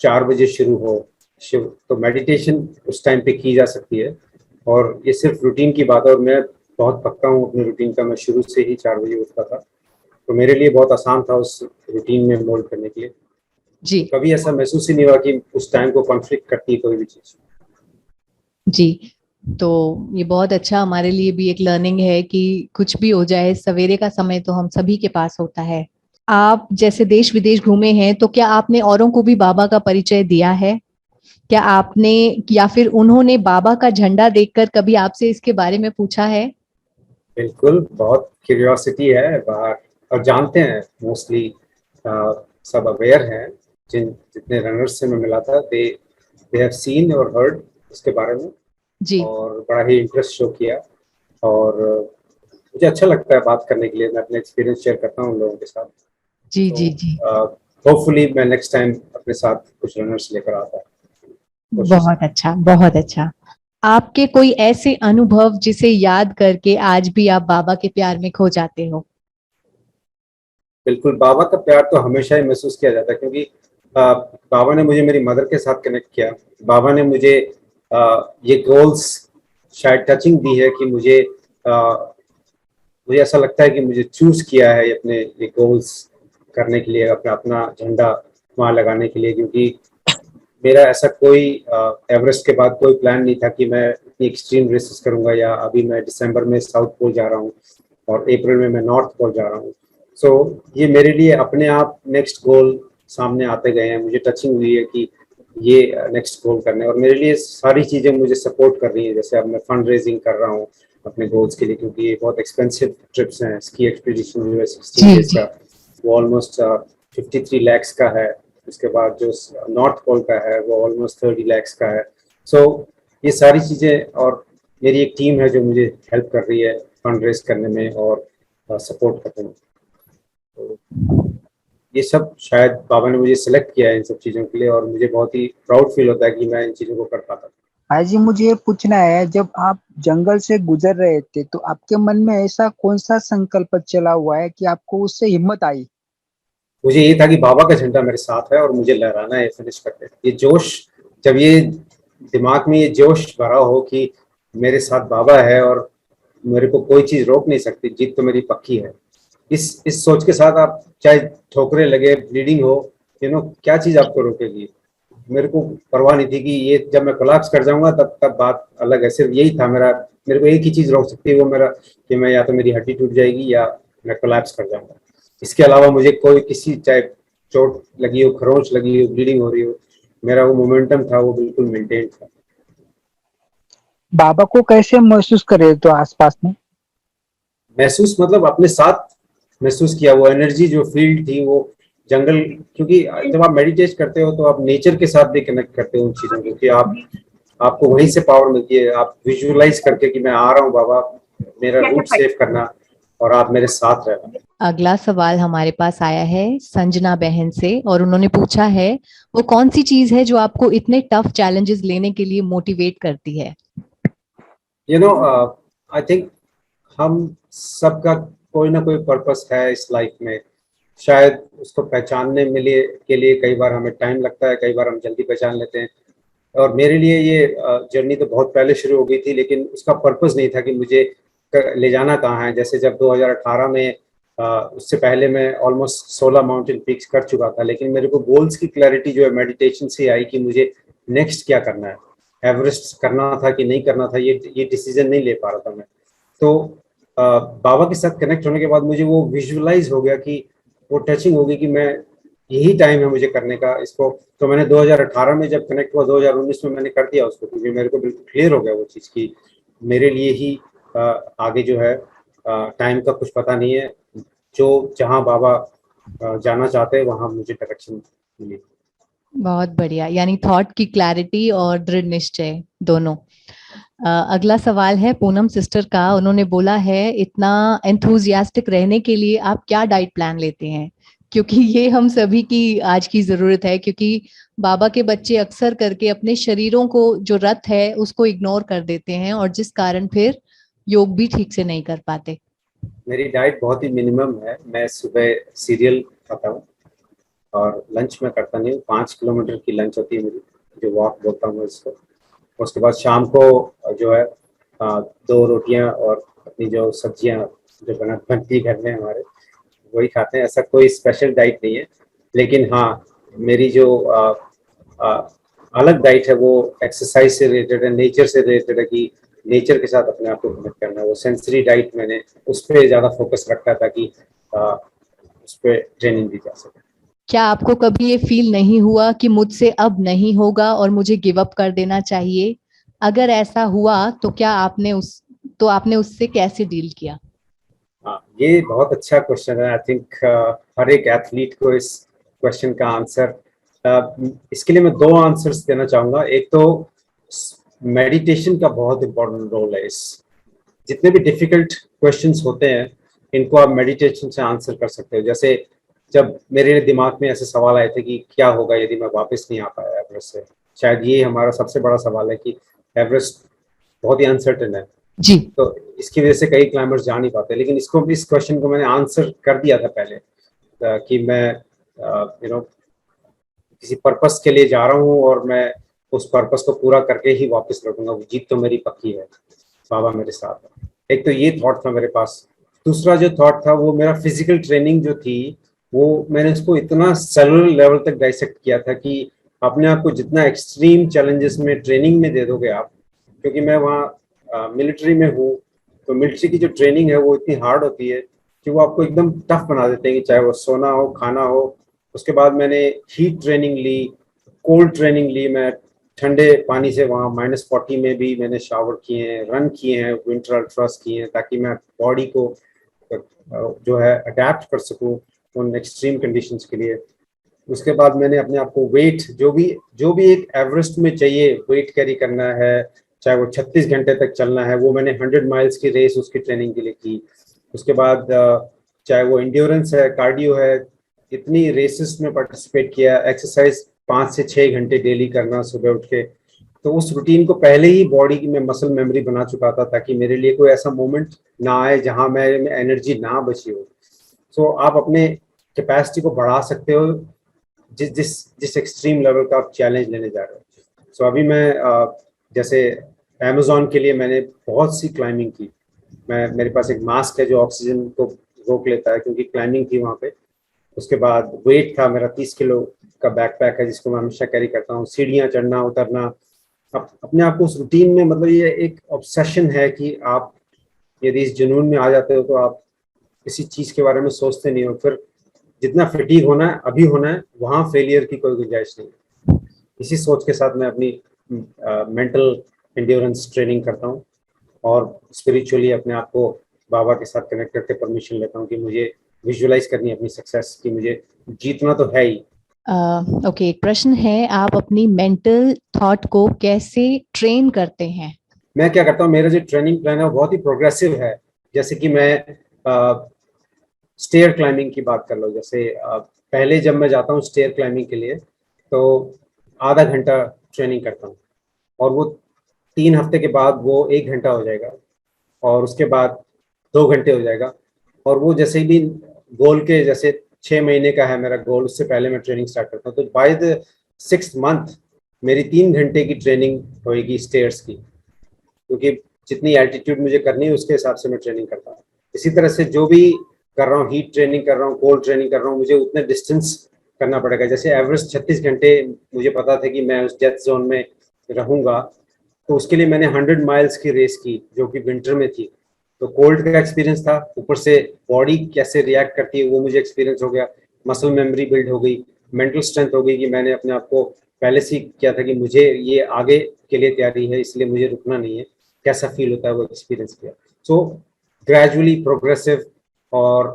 4 बजे शुरू हो। तो मेडिटेशन उस टाइम पे की जा सकती है, और ये सिर्फ रूटीन की बात है। और मैं बहुत पक्का हूँ अपने रूटीन का, मैं शुरू से ही 4 बजे उठता था, तो मेरे लिए बहुत आसान था उस रूटीन में मोल्ड करने के लिए। जी तो कभी ऐसा महसूस ही नहीं हुआ कि उस टाइम को कॉन्फ्लिक्ट करती है कोई भी चीज़। जी, तो ये बहुत अच्छा हमारे लिए भी एक लर्निंग है कि कुछ भी हो जाए, सवेरे का समय तो हम सभी के पास होता है। आप जैसे देश विदेश घूमे हैं, तो क्या आपने औरों को भी बाबा का परिचय दिया है? क्या आपने, या फिर उन्होंने बाबा का झंडा देखकर कभी आपसे इसके बारे में पूछा है? बिल्कुल, बहुत क्यूरियोसिटी है बाहर, और जानते हैं मोस्टली सब अवेयर हैं। जितने रनर्स से मैं मिला था, दे हैव सीन और हर्ड इसके बारे में, जी और बड़ा ही इंटरेस्ट शो किया। और मुझे अच्छा लगता है बात करने के लिए, मैं अपने एक्सपीरियंस शेयर करता हूँ उन लोगों के साथ। जी तो जी जी, होपफुली मैं नेक्स्ट टाइम अपने साथ कुछ रनर्स लेकर आता हूँ, कोशिश। बहुत अच्छा बहुत अच्छा। आपके कोई ऐसे अनुभव जिसे याद करके आज भी आप बाबा के प्यार में खो जाते हो? बिल्कुल, बाबा का प्यार तो हमेशा ही महसूस किया जाता है, क्योंकि बाबा ने मुझे मेरी मदर के साथ कनेक्ट किया। बाबा ने मुझे ये गोल्स शायद टचिंग दी है कि मुझे ऐसा लगता है कि मुझे चूज किया है अपने ये गोल्स करने के लिए, अपना अपना झंडा वहाँ लगाने के लिए, क्योंकि मेरा ऐसा कोई एवरेस्ट के बाद कोई प्लान नहीं था कि मैं इतनी एक्सट्रीम रेसेस करूंगा, या अभी मैं दिसंबर में साउथ पोल जा रहा हूँ और अप्रैल में मैं नॉर्थ पोल जा रहा हूँ। सो ये मेरे लिए अपने आप नेक्स्ट गोल सामने आते गए हैं, मुझे टचिंग हुई है कि ये नेक्स्ट गोल करने, और मेरे लिए सारी चीज़ें मुझे सपोर्ट कर रही हैं। जैसे अब मैं फंड रेजिंग कर रहा हूँ अपने गोल्स के लिए, क्योंकि ये बहुत एक्सपेंसिव ट्रिप्स हैं। स्की एक्सपीडिशन जो है 16 जी डेज जी। का, वो ऑलमोस्ट 53 lakhs का है। उसके बाद जो नॉर्थ पोल का है वो ऑलमोस्ट 30 lakhs का है। सो ये सारी चीज़ें, और मेरी एक टीम है जो मुझे हेल्प कर रही है फंड रेज करने में और सपोर्ट करने में। तो ये सब शायद बाबा ने मुझे सिलेक्ट किया है इन सब चीज़ों के लिए, और मुझे बहुत ही प्राउड फील होता है कि मैं इन चीज़ों को कर पाता। भाई जी, मुझे ये पूछना है, जब आप जंगल से गुजर रहे थे तो आपके मन में ऐसा कौन सा संकल्प चला हुआ है कि आपको उससे हिम्मत आई? मुझे ये था कि बाबा का झंडा मेरे साथ है और मुझे लहराना है फिनिश करके। ये जोश, जब ये दिमाग में ये जोश भरा हो कि मेरे साथ बाबा है और मेरे को कोई चीज रोक नहीं सकती, जीत तो मेरी पक्की है, इस सोच के साथ आप चाहे ठोकरे लगे, ब्लीडिंग हो, क्या चीज आपको रोकेगी। मेरे को परवाह नहीं थी कि ये जब मैं कोलैप्स कर जाऊंगा तब तब बात अलग है। सिर्फ यही था मेरे को एक ही चीज रोक सकती है, वो मेरा कि मैं या तो मेरी हड्डी टूट जाएगी या मैं कोलैप्स कर जाऊंगा। इसके अलावा मुझे कोई किसी, चाहे चोट लगी हो, खरोंच लगी हो, ब्लीडिंग हो रही हो, मेरा वो मोमेंटम था वो बिल्कुल मेंटेन था। बाबा को कैसे महसूस कर रहे तो आसपास में? महसूस मतलब अपने साथ महसूस किया, वो एनर्जी जो फील्ड थी वो जंगल, क्योंकि जब आप मेडिटेट करते हो तो आप नेचर के साथ भी कनेक्ट करते हो उन चीजों को, कि आपको वहीं से पावर मिलती है। आप विजुअलाइज करके कि मैं आ रहा हूँ बाबा, मेरा रूट सेव करना और आप मेरे साथ रहना। अगला सवाल हमारे पास आया है संजना बहन से, और उन्होंने पूछा है वो कौन सी चीज है जो आपको इतने टफ चैलेंजेस लेने के लिए मोटिवेट करती है? आई थिंक हम सबका कोई ना कोई पर्पस है इस लाइफ में। शायद उसको पहचानने मिले के लिए कई बार हमें टाइम लगता है, कई बार हम जल्दी पहचान लेते हैं। और मेरे लिए ये जर्नी तो बहुत पहले शुरू हो गई थी, लेकिन उसका पर्पस नहीं था कि मुझे ले जाना कहाँ है। जैसे जब 2018 में उससे पहले मैं ऑलमोस्ट 16 माउंटेन पीक्स कर चुका था, लेकिन मेरे को गोल्स की क्लैरिटी जो है मेडिटेशन से आई कि मुझे नेक्स्ट क्या करना है। एवरेस्ट करना था कि नहीं करना था, ये डिसीजन नहीं ले पा रहा था मैं। तो बाबा के साथ कनेक्ट होने के बाद मुझे वो विजुअलाइज हो गया कि वो टचिंग हो गई कि मैं, यही टाइम है मुझे करने का इसको। तो मैंने 2018 में जब कनेक्ट हुआ, 2019 में मैंने कर दिया उसको, क्योंकि मेरे को बिल्कुल क्लियर हो गया वो चीज़ की मेरे लिए ही आगे जो है टाइम का कुछ पता नहीं है। जो जहाँ बाबा जाना चाहते हैं वहाँ मुझे डायरेक्शन मिली। बहुत बढ़िया, यानी थॉट की क्लैरिटी और दृढ़ निश्चय दोनों। अगला सवाल है पूनम सिस्टर का। उन्होंने बोला है इतना एंथुजियास्टिक रहने के लिए आप क्या डाइट प्लान लेते हैं? क्योंकि ये हम सभी की आज की जरूरत है, क्योंकि बाबा के बच्चे अक्सर करके अपने शरीरों को जो रथ है उसको इग्नोर कर देते हैं, और जिस कारण फिर योग भी ठीक से नहीं कर पाते। मेरी डाइट बहुत ही मिनिमम है। मैं सुबह सीरियल खाता हूँ और लंच में करता नहीं हूँ। 5 किलोमीटर की लंच होती है मेरी, जो वॉक बोलता हूँ इसको। उसके बाद शाम को जो है 2 रोटियां और अपनी जो सब्जियां जो बनती घर में हमारे, वही खाते हैं। ऐसा कोई स्पेशल डाइट नहीं है, लेकिन हाँ मेरी जो आ, अलग डाइट है वो एक्सरसाइज से रिलेटेड है, नेचर से रिलेटेड है, कि नेचर के साथ अपने आप को कनेक्ट करना है। वो सेंसरी डाइट मैंने उस पर ज़्यादा फोकस रखा था कि उस पर ट्रेनिंग दी जा सके। क्या आपको कभी ये फील नहीं हुआ कि मुझसे अब नहीं होगा और मुझे गिव अप कर देना चाहिए? अगर ऐसा हुआ तो क्या आपने उससे कैसे डील किया? हाँ, ये बहुत अच्छा क्वेश्चन है। आई थिंक हर एक एथलीट को इस क्वेश्चन का आंसर, इसके लिए मैं 2 आंसर्स देना चाहूंगा। एक तो मेडिटेशन का बहुत इंपॉर्टेंट रोल है। इस जितने भी डिफिकल्ट क्वेश्चंस होते हैं इनको आप मेडिटेशन से आंसर कर सकते हो। जैसे जब मेरे दिमाग में ऐसे सवाल आए थे कि क्या होगा यदि मैं वापस नहीं आ पाया एवरेस्ट से, शायद ये हमारा सबसे बड़ा सवाल है कि एवरेस्ट बहुत ही अनसर्टेन है। जी। तो इसकी वजह से कई क्लाइंबर्स जा नहीं पाते, लेकिन इस क्वेश्चन को मैंने आंसर कर दिया था पहले। कि मैं किसी पर्पस के लिए जा रहा हूँ और मैं उस पर्पस को पूरा करके ही वापस लौटूंगा, वो जीत तो मेरी पक्की है, बाबा मेरे साथ है। एक तो ये थॉट था मेरे पास। दूसरा जो थॉट था वो मेरा फिजिकल ट्रेनिंग जो थी, वो मैंने उसको इतना सेलुलर लेवल तक डाइसेक्ट किया था कि अपने आप को जितना एक्सट्रीम चैलेंजेस में ट्रेनिंग में दे दोगे आप, क्योंकि मैं वहाँ मिलिट्री में हूँ, तो मिलिट्री की जो ट्रेनिंग है वो इतनी हार्ड होती है कि वो आपको एकदम टफ बना देते हैं, कि चाहे वो सोना हो, खाना हो। उसके बाद मैंने हीट ट्रेनिंग ली, कोल्ड ट्रेनिंग ली, मैं ठंडे पानी से वहाँ -40 में भी मैंने शावर किए हैं, रन किए हैं, विंटर अल्ट्रास किए हैं, ताकि मैं बॉडी को जो है अडेप्ट कर सकूँ उन एक्सट्रीम कंडीशंस के लिए। उसके बाद मैंने अपने आप को वेट जो भी एक एवरेस्ट में चाहिए वेट कैरी करना है, चाहे वो 36 घंटे तक चलना है, वो मैंने 100 माइल्स की रेस उसकी ट्रेनिंग के लिए की। उसके बाद चाहे वो इंड्योरेंस है, कार्डियो है, इतनी रेसेस में पार्टिसिपेट किया, एक्सरसाइज 5 से 6 घंटे डेली करना सुबह उठ के। तो उस रूटीन को पहले ही बॉडी की मैं मसल मेमोरी बना चुका था, ताकि मेरे लिए कोई ऐसा मोमेंट ना आए जहां मैं एनर्जी ना बची हो। सो आप अपने कैपेसिटी को बढ़ा सकते हो जिस जिस जिस एक्सट्रीम लेवल का आप चैलेंज लेने जा रहे हो। सो अभी मैं जैसे अमेजोन के लिए मैंने बहुत सी क्लाइंबिंग की। मेरे पास एक मास्क है जो ऑक्सीजन को रोक लेता है, क्योंकि क्लाइंबिंग थी वहाँ पे। उसके बाद वेट था मेरा 30 किलो का बैकपैक है जिसको मैं हमेशा कैरी करता हूँ, सीढ़ियाँ चढ़ना उतरना। अपने आप को उस रूटीन में, मतलब ये एक ऑब्सेशन है कि आप यदि इस जुनून में आ जाते हो तो आप किसी चीज़ के बारे में सोचते नहीं हो। फिर जितना फिटीग होना है अभी होना है, वहाँ फेलियर की कोई गुंजाइश नहीं है। इसी सोच के साथ मैं अपनी मेंटल एंड्योरेंस ट्रेनिंग करता हूँ और स्पिरिचुअली अपने आप को बाबा के साथ कनेक्ट करके परमिशन लेता हूँ कि मुझे विजुअलाइज करनी है अपनी सक्सेस की, मुझे जीतना तो है ही। ओके, एक प्रश्न है, आप अपनी मेंटल थॉट को कैसे ट्रेन करते हैं? मैं क्या करता हूँ, मेरा जो ट्रेनिंग प्लान है वो बहुत ही प्रोग्रेसिव है। जैसे कि मैं स्टेयर क्लाइंबिंग की बात कर लो, जैसे पहले जब मैं जाता हूँ स्टेयर क्लाइंबिंग के लिए तो आधा घंटा ट्रेनिंग करता हूँ, और वो 3 हफ्ते के बाद वो 1 घंटा हो जाएगा, और उसके बाद 2 घंटे हो जाएगा। और वो जैसे भी गोल के, जैसे 6 महीने का है मेरा गोल, उससे पहले मैं ट्रेनिंग स्टार्ट करता हूँ। तो बाय द 6th मंथ मेरी 3 घंटे की ट्रेनिंग होएगी स्टेयर्स की, क्योंकि जितनी एल्टीट्यूड मुझे करनी है उसके हिसाब से मैं ट्रेनिंग करता हूँ। इसी तरह से जो भी कर रहा हूँ, हीट ट्रेनिंग कर रहा हूँ, कोल्ड ट्रेनिंग कर रहा हूँ, मुझे उतने डिस्टेंस करना पड़ेगा। जैसे एवरेज 36 घंटे मुझे पता था कि मैं उस डेथ जोन में रहूंगा, तो उसके लिए मैंने 100 माइल्स की रेस की जो कि विंटर में थी। तो कोल्ड का एक्सपीरियंस था, ऊपर से बॉडी कैसे रिएक्ट करती है वो मुझे एक्सपीरियंस हो गया, मसल मेमोरी बिल्ड हो गई, मेंटल स्ट्रेंथ हो गई कि मैंने अपने आप को पहले से किया था कि मुझे ये आगे के लिए तैयारी है, इसलिए मुझे रुकना नहीं है। कैसा फील होता है वो एक्सपीरियंस किया। सो ग्रेजुअली प्रोग्रेसिव और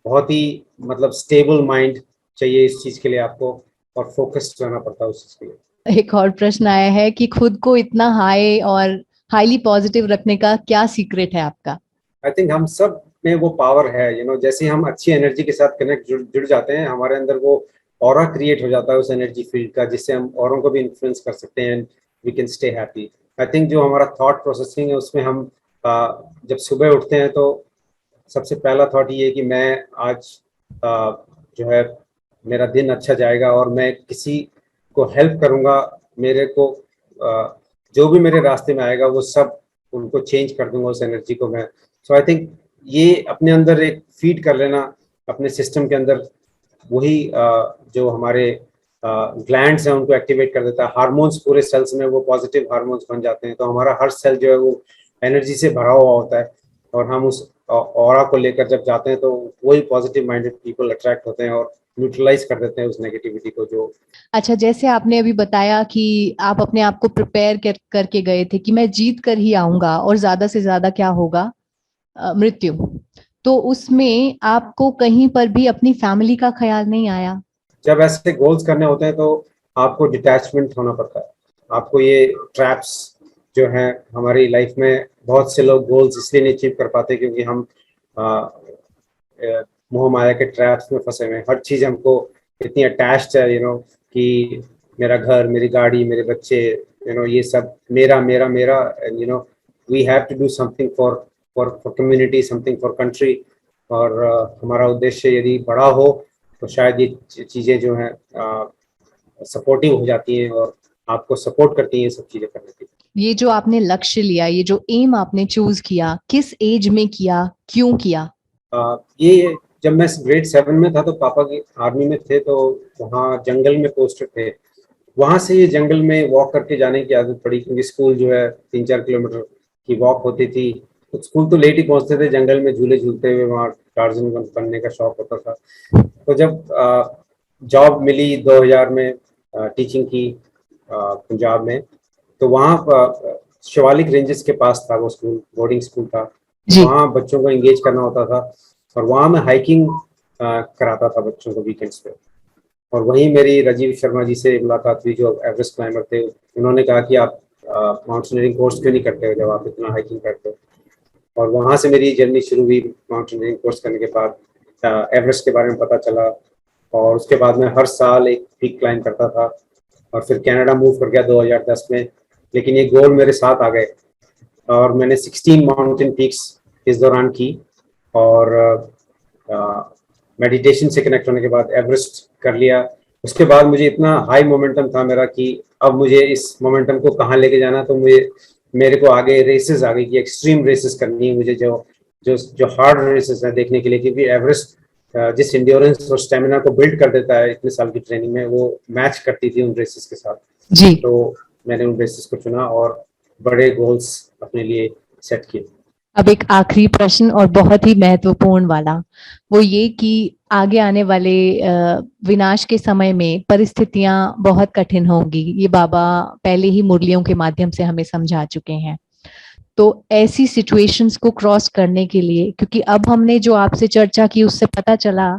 बहुत ही मतलब स्टेबल माइंड चाहिए इस चीज़ के लिए आपको, और फोकस्ड रहना पड़ता है उस चीज़ के लिए। एक और प्रश्न आया है कि खुद को इतना हाई और हाईली पॉजिटिव रखने का क्या सीक्रेट है आपका? आई थिंक हम सब में वो पावर है, जैसे हम अच्छी एनर्जी के साथ कनेक्ट जुड़ जाते हैं, हमारे अंदर वो ऑरा क्रिएट हो जाता है उस एनर्जी फील्ड का, जिससे हम औरों को भी इन्फ्लुएंस कर सकते हैं, we can stay happy. I think जो हमारा थॉट प्रोसेसिंग है उसमें हम जब सुबह उठते हैं तो सबसे पहला थॉट ये है कि मैं आज जो है मेरा दिन अच्छा जाएगा और मैं किसी को हेल्प करूंगा, मेरे को जो भी मेरे रास्ते में आएगा वो सब उनको चेंज कर दूंगा उस एनर्जी को मैं। सो आई थिंक ये अपने अंदर एक फीड कर लेना अपने सिस्टम के अंदर, वही जो हमारे ग्लैंड्स हैं उनको एक्टिवेट कर देता है, हार्मोन्स पूरे सेल्स में वो पॉजिटिव हार्मोन्स बन जाते हैं, तो हमारा हर सेल जो है वो एनर्जी से भरा हुआ होता है, और हम उस ऑरा को लेकर जब जाते हैं तो वही पॉजिटिव माइंडेड पीपल अट्रैक्ट होते हैं और न्यूट्रलाइज कर देते हैं उस नेगेटिविटी को जो। अच्छा, जैसे आपने अभी बताया कि आप अपने आप को प्रिपेयर करके गए थे कि मैं जीत कर ही आऊंगा और ज्यादा से ज्यादा क्या होगा, मृत्यु। तो उसमें आपको कहीं पर भी अपनी फैमिली का ख्याल नहीं आया? जब ऐसे गोल्स करने होते हैं तो आपको डिटैचमेंट होना पड़ता है। आपको ये ट्रैप्स जो हैं हमारी लाइफ में, बहुत से लोग गोल्स इसलिए नहीं अचीव कर पाते क्योंकि हम मोह माया के ट्रैप्स में फंसे हुए हैं। हर चीज़ हमको इतनी अटैच्ड है, कि मेरा घर, मेरी गाड़ी, मेरे बच्चे, ये सब मेरा मेरा मेरा, and we have to do something for community, something for country. और हमारा उद्देश्य यदि बड़ा हो तो शायद ये चीज़ें जो हैं सपोर्टिव हो जाती हैं और आपको सपोर्ट करती हैं सब चीज़ें करने के लिए। ये जो आपने लक्ष्य लिया, ये जो एम आपने चूज किया, किस एज में किया, क्यों किया? ये जब मैं ग्रेड 7 में था तो पापा की आर्मी में थे, तो वहाँ जंगल में पोस्टेड थे। वहाँ से ये जंगल में वॉक करके जाने की आदत पड़ी, क्योंकि स्कूल जो है 3-4 किलोमीटर की वॉक होती थी। तो स्कूल तो लेट ही पहुँचते थे, जंगल में झूले झूलते हुए वहाँ टार्जन बनने का शौक होता था। तो जब जॉब मिली 2000 में टीचिंग की पंजाब में, तो वहाँ शिवालिक रेंजेस के पास था वो स्कूल, बोर्डिंग स्कूल था। जी। वहाँ बच्चों को एंगेज करना होता था और वहाँ मैं हाइकिंग कराता था बच्चों को वीकेंड्स पे। और वहीं मेरी राजीव शर्मा जी से मुलाकात हुई, जो एवरेस्ट क्लाइंबर थे। उन्होंने कहा कि आप माउंटेनियरिंग कोर्स क्यों नहीं करते हो जब आप इतना हाइकिंग करते हो। और वहाँ से मेरी जर्नी शुरू हुई। माउंटेनियरिंग कोर्स करने के बाद एवरेस्ट के बारे में पता चला, और उसके बाद मैं हर साल एक पीक क्लाइंब करता था। और फिर कनाडा मूव कर गया 2010 में, लेकिन ये गोल मेरे साथ आ गए और मैंने 16 माउंटेन पीक्स इस दौरान की। और मेडिटेशन से कनेक्ट होने के बाद एवरेस्ट कर लिया। उसके बाद मुझे इतना हाई मोमेंटम था मेरा कि अब मुझे इस मोमेंटम को कहाँ लेके जाना, तो मेरे को आगे रेसेस आ गई कि एक्सट्रीम रेसेस करनी है मुझे, जो जो जो हार्ड रेसेस है देखने के लिए, क्योंकि एवरेस्ट जिस इंड्योरेंस और स्टेमिना को बिल्ड कर देता है इतने साल की ट्रेनिंग में, वो मैच करती थी उन रेसेस के साथ। जी। तो मैंने उन रेसेस को चुना और बड़े गोल्स अपने लिए सेट किए। अब एक आखिरी प्रश्न और बहुत ही महत्वपूर्ण वाला, वो ये कि आगे आने वाले विनाश के समय में परिस्थितियां बहुत कठिन होंगी, ये बाबा पहले ही मुरलियों के माध्यम से हमें समझा चुके हैं। तो ऐसी सिचुएशंस को क्रॉस करने के लिए, क्योंकि अब हमने जो आपसे चर्चा की उससे पता चला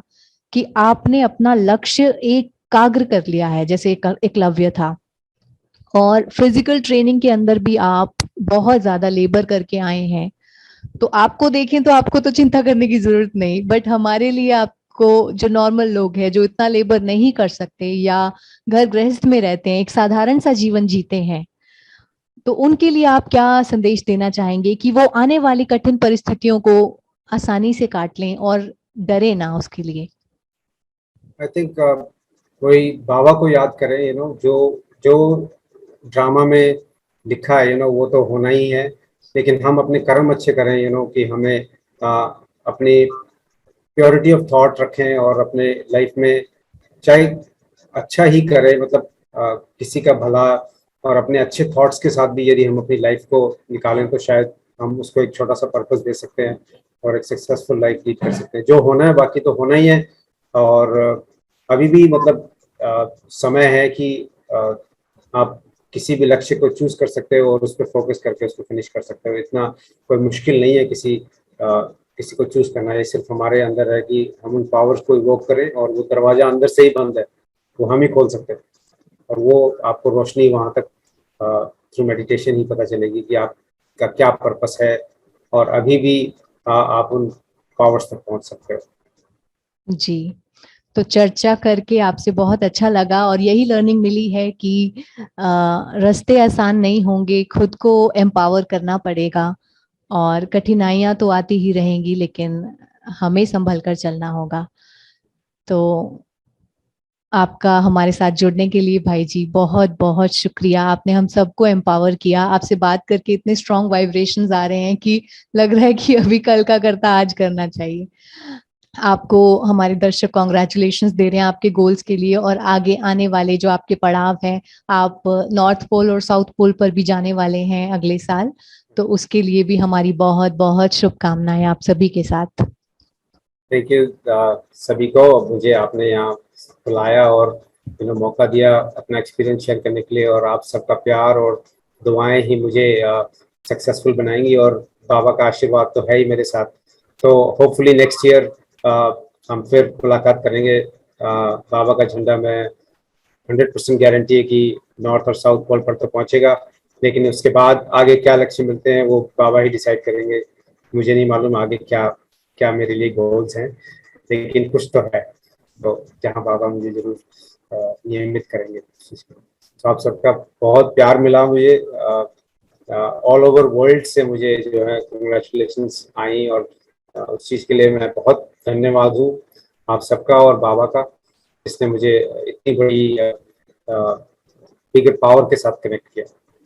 कि आपने अपना लक्ष्य एकाग्र कर लिया है, जैसे एकलव्य था, और फिजिकल ट्रेनिंग के अंदर भी आप बहुत ज्यादा लेबर करके आए हैं। तो आपको देखें तो आपको तो चिंता करने की जरूरत नहीं, बट हमारे लिए आपको, जो नॉर्मल लोग हैं, जो इतना लेबर नहीं कर सकते या घर गृहस्थ में रहते हैं, एक साधारण सा जीवन जीते हैं, तो उनके लिए आप क्या संदेश देना चाहेंगे कि वो आने वाली कठिन परिस्थितियों को आसानी से काट लें और डरे ना उसके लिए? आई थिंक कोई बाबा को याद करें, जो जो ड्रामा में लिखा है, वो तो होना ही है। लेकिन हम अपने कर्म अच्छे करें, कि हमें अपनी प्योरिटी ऑफ थॉट रखें और अपने लाइफ में चाहे अच्छा ही करें, मतलब किसी का भला, और अपने अच्छे थॉट्स के साथ भी यदि हम अपनी लाइफ को निकालें तो शायद हम उसको एक छोटा सा पर्पस दे सकते हैं और एक सक्सेसफुल लाइफ लीड कर सकते हैं। जो होना है बाकी तो होना ही है। और अभी भी मतलब समय है कि आप किसी भी लक्ष्य को चूज कर सकते हो और उस पर फोकस करके उसको फिनिश कर सकते हो। इतना कोई मुश्किल नहीं है किसी को चूज करना। ये सिर्फ हमारे अंदर है कि हम उन पावर्स को इवोक करें, और वो दरवाजा अंदर से ही बंद है, वो हम ही खोल सकते हैं। और वो आपको रोशनी वहां तक थ्रू मेडिटेशन ही पता चलेगी कि आपका क्या पर्पस है, और अभी भी आप उन पावर्स तक पहुंच सकते हो। जी। तो चर्चा करके आपसे बहुत अच्छा लगा, और यही लर्निंग मिली है कि रास्ते आसान नहीं होंगे, खुद को एम्पावर करना पड़ेगा, और कठिनाइयां तो आती ही रहेंगी, लेकिन हमें संभल कर चलना होगा। तो आपका हमारे साथ जुड़ने के लिए भाई जी बहुत बहुत शुक्रिया। आपने हम सबको एम्पावर किया। आपसे बात करके इतने स्ट्रॉन्ग वाइब्रेशंस आ रहे हैं कि लग रहा है कि अभी कल का करता आज करना चाहिए। आपको हमारे दर्शक कॉन्ग्रेचुलेशंस दे रहे हैं आपके गोल्स के लिए, और आगे आने वाले जो आपके पड़ाव हैं, आप नॉर्थ पोल और साउथ पोल पर भी जाने वाले हैं अगले साल, तो उसके लिए भी हमारी बहुत बहुत शुभकामनाएं आप सभी के साथ। थैंक यू सभी को, मुझे आपने यहाँ बुलाया और मौका दिया अपना एक्सपीरियंस शेयर करने के लिए। और आप सबका प्यार और दुआएं ही मुझे सक्सेसफुल बनाएंगी, और बाबा का आशीर्वाद तो है ही मेरे साथ। तो होपफुली नेक्स्ट ईयर हम फिर मुलाकात करेंगे। बाबा का झंडा मैं 100% गारंटी है कि नॉर्थ और साउथ पोल पर तो पहुंचेगा, लेकिन उसके बाद आगे क्या लक्ष्य मिलते हैं वो बाबा ही डिसाइड करेंगे। मुझे नहीं मालूम आगे क्या क्या मेरे लिए गोल्स हैं, लेकिन कुछ तो है, तो जहाँ बाबा मुझे जरूर नियमित करेंगे। तो आप सबका बहुत प्यार मिला मुझे, ऑल ओवर वर्ल्ड से मुझे जो है कंग्रेचुलेशंस आई, और उस चीज़ के लिए मैं बहुत धन्यवाद हूँ। आप सबका और बाबा का, जिसने मुझे इतनी बड़ी बिग पावर के साथ कनेक्ट किया।